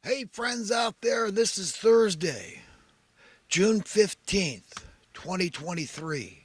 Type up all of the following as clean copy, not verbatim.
Hey, friends out there, this is Thursday, June 15th, 2023.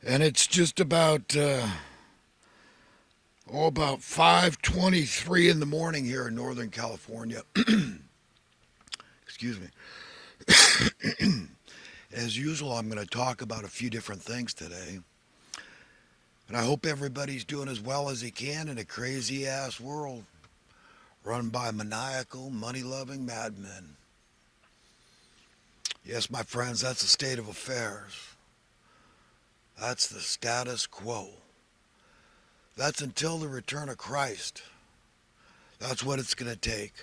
And it's just about 5:23 in the morning here in Northern California. Excuse me. As usual, I'm going to talk about a few different things today. And I hope everybody's doing as well as he can in a crazy ass world run by maniacal, money loving madmen. Yes, my friends, that's the state of affairs. That's the status quo. That's until the return of Christ. That's what it's going to take.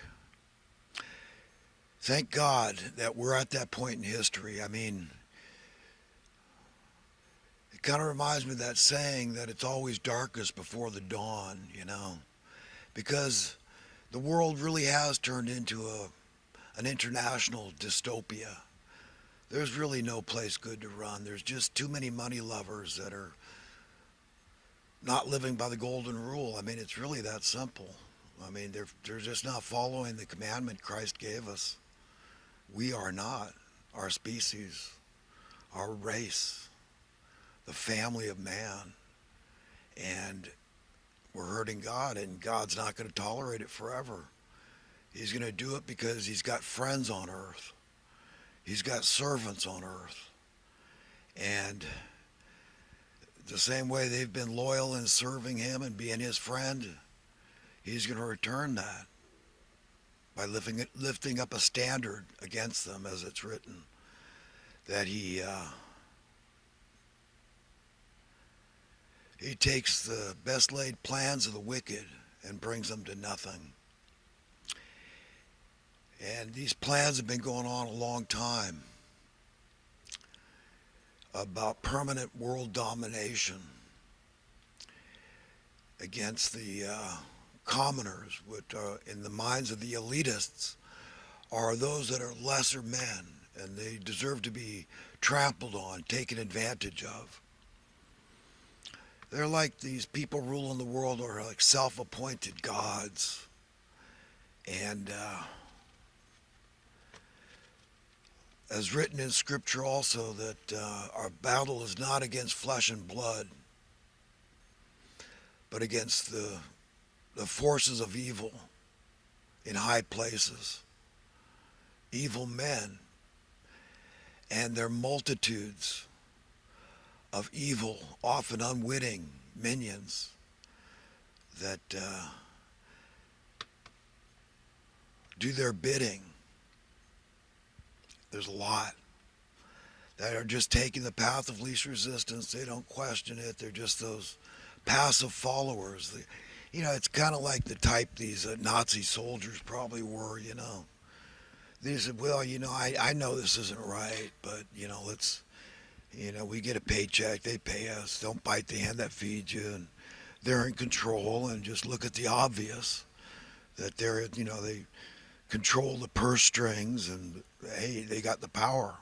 Thank God that we're at that point in history. I mean, it kind of reminds me of that saying that it's always darkest before the dawn, because the world really has turned into an international dystopia. There's really no place good to run. There's just too many money lovers that are not living by the golden rule. I mean, it's really that simple. I mean, they're just not following the commandment Christ gave us. We are not. Our species, our race, the family of man. And we're hurting God, and God's not going to tolerate it forever. He's going to do it because He's got friends on earth, He's got servants on earth. And the same way they've been loyal in serving Him and being His friend, He's going to return that by lifting up a standard against them, as it's written, that He takes the best laid plans of the wicked and brings them to nothing. And these plans have been going on a long time about permanent world domination against the commoners, which in the minds of the elitists are those that are lesser men, and they deserve to be trampled on, taken advantage of. They're like these people ruling the world are like self-appointed gods. And as written in Scripture also, that our battle is not against flesh and blood, but against the forces of evil in high places, evil men, and their multitudes of evil, often unwitting minions that do their bidding. There's a lot that are just taking the path of least resistance. They don't question it. They're just those passive followers. It's kind of like the type these Nazi soldiers probably were. They said, well, I know this isn't right, but, we get a paycheck. They pay us. Don't bite the hand that feeds you. And they're in control. And just look at the obvious that they control the purse strings, and hey, they got the power.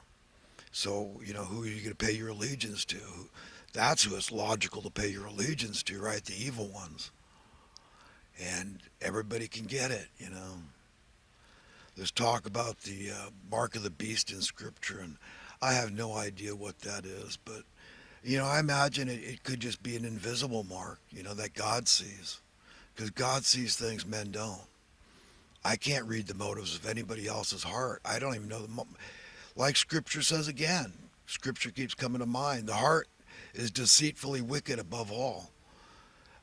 So, who are you going to pay your allegiance to? That's who it's logical to pay your allegiance to, right? The evil ones. And everybody can get it. There's talk about the mark of the beast in Scripture, and I have no idea what that is. But, I imagine it could just be an invisible mark, that God sees. Because God sees things men don't. I can't read the motives of anybody else's heart. I don't even know like Scripture says again. Scripture keeps coming to mind. The heart is deceitfully wicked above all.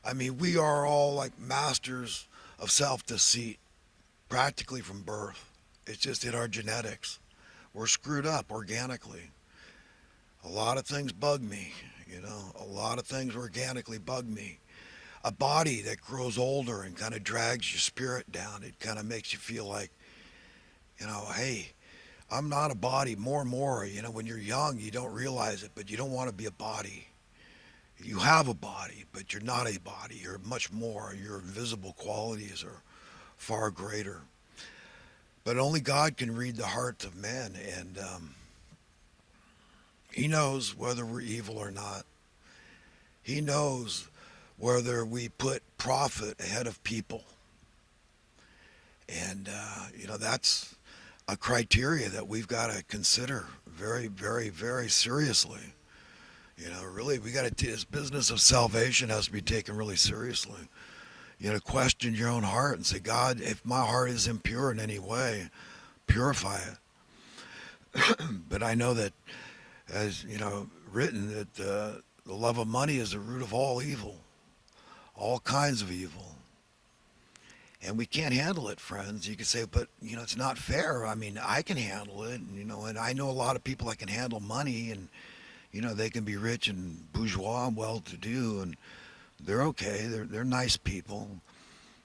I mean, we are all like masters of self-deceit, practically from birth. It's just in our genetics. We're screwed up organically. A lot of things bug me. A lot of things organically bug me. A body that grows older and kind of drags your spirit down. It kind of makes you feel like, hey, I'm not a body. More and more, when you're young, you don't realize it, but you don't want to be a body. You have a body, but you're not a body. You're much more. Your invisible qualities are far greater. But only God can read the hearts of men, and He knows whether we're evil or not. He knows whether we put profit ahead of people. And, that's a criteria that we've got to consider very, very, very seriously. Really, we got to, this business of salvation has to be taken really seriously. Question your own heart and say, God, if my heart is impure in any way, purify it. But I know that, as written, that the love of money is the root of all evil, all kinds of evil. And we can't handle it, friends. You could say, but it's not fair. I mean, I can handle it, and I know a lot of people that can handle money, and they can be rich and bourgeois and well-to-do, and they're okay. They're nice people.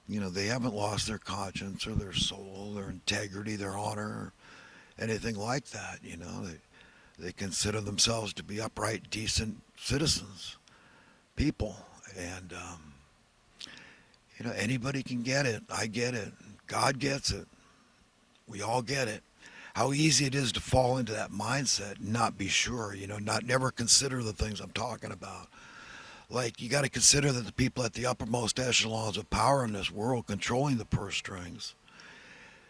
They haven't lost their conscience or their soul, their integrity, their honor, or anything like that. They consider themselves to be upright, decent citizens, people, and anybody can get it. I get it. God gets it. We all get it. How easy it is to fall into that mindset and not be sure, not never consider the things I'm talking about. Like, you got to consider that the people at the uppermost echelons of power in this world controlling the purse strings,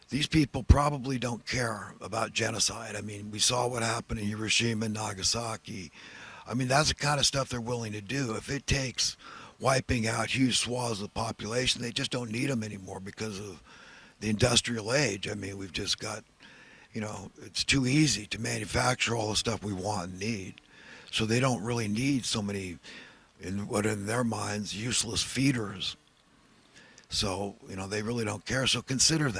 these people probably don't care about genocide. I mean, we saw what happened in Hiroshima and Nagasaki. I mean, that's the kind of stuff they're willing to do. If it takes wiping out huge swaths of the population, they just don't need them anymore because of the industrial age. I mean, we've just got, it's too easy to manufacture all the stuff we want and need. So they don't really need so many, in their minds, useless feeders. So, they really don't care. So consider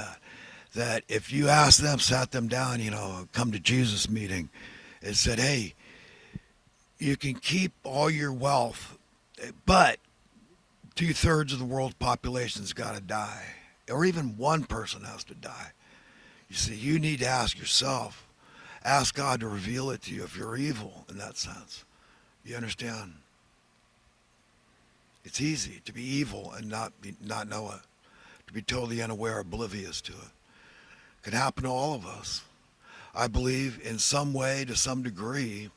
that if you ask them, sat them down, come to Jesus meeting and said, hey, you can keep all your wealth, but 2/3 of the world's population's got to die, or even one person has to die. You see, you need to ask yourself, ask God to reveal it to you if you're evil in that sense. You understand? It's easy to be evil and not know it, to be totally unaware, oblivious to it. It can happen to all of us. I believe in some way, to some degree,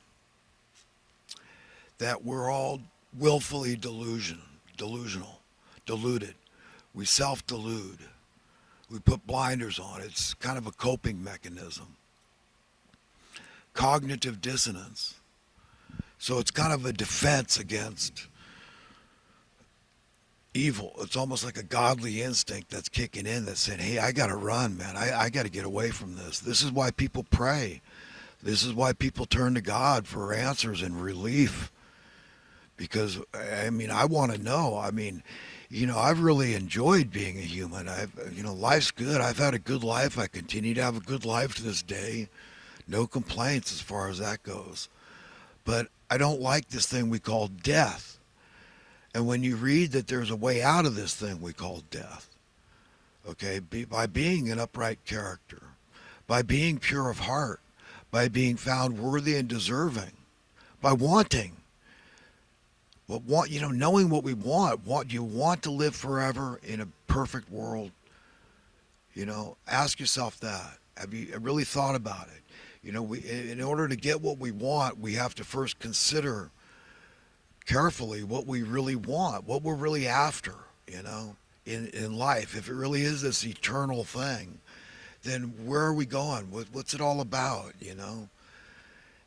that we're all willfully delusional, deluded. We self-delude. We put blinders on. It's kind of a coping mechanism. Cognitive dissonance. So it's kind of a defense against evil. It's almost like a godly instinct that's kicking in that's saying, hey, I got to run, man. I got to get away from this. This is why people pray. This is why people turn to God for answers and relief. Because, I mean, I want to know. I mean, I've really enjoyed being a human. Life's good. I've had a good life. I continue to have a good life to this day. No complaints as far as that goes. But I don't like this thing we call death. And when you read that there's a way out of this thing we call death, okay, by being an upright character, by being pure of heart, by being found worthy and deserving, by wanting, knowing what we want. Do you want to live forever in a perfect world? Ask yourself that. Have you really thought about it? In order to get what we want, we have to first consider carefully what we really want, what we're really after, in life. If it really is this eternal thing, then where are we going? What's it all about,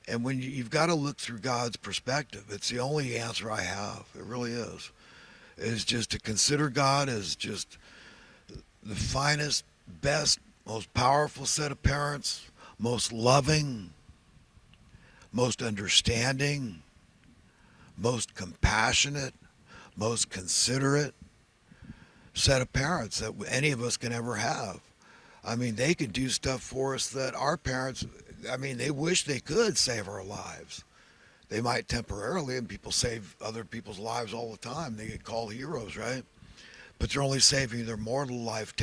And when you've got to look through God's perspective, it's the only answer I have. It really is just to consider God as just the finest, best, most powerful set of parents, most loving, most understanding, most compassionate, most considerate set of parents that any of us can ever have. I mean, they could do stuff for us that our parents, they wish they could save our lives. They might temporarily, and people save other people's lives all the time. They get called heroes, right? But they're only saving their mortal life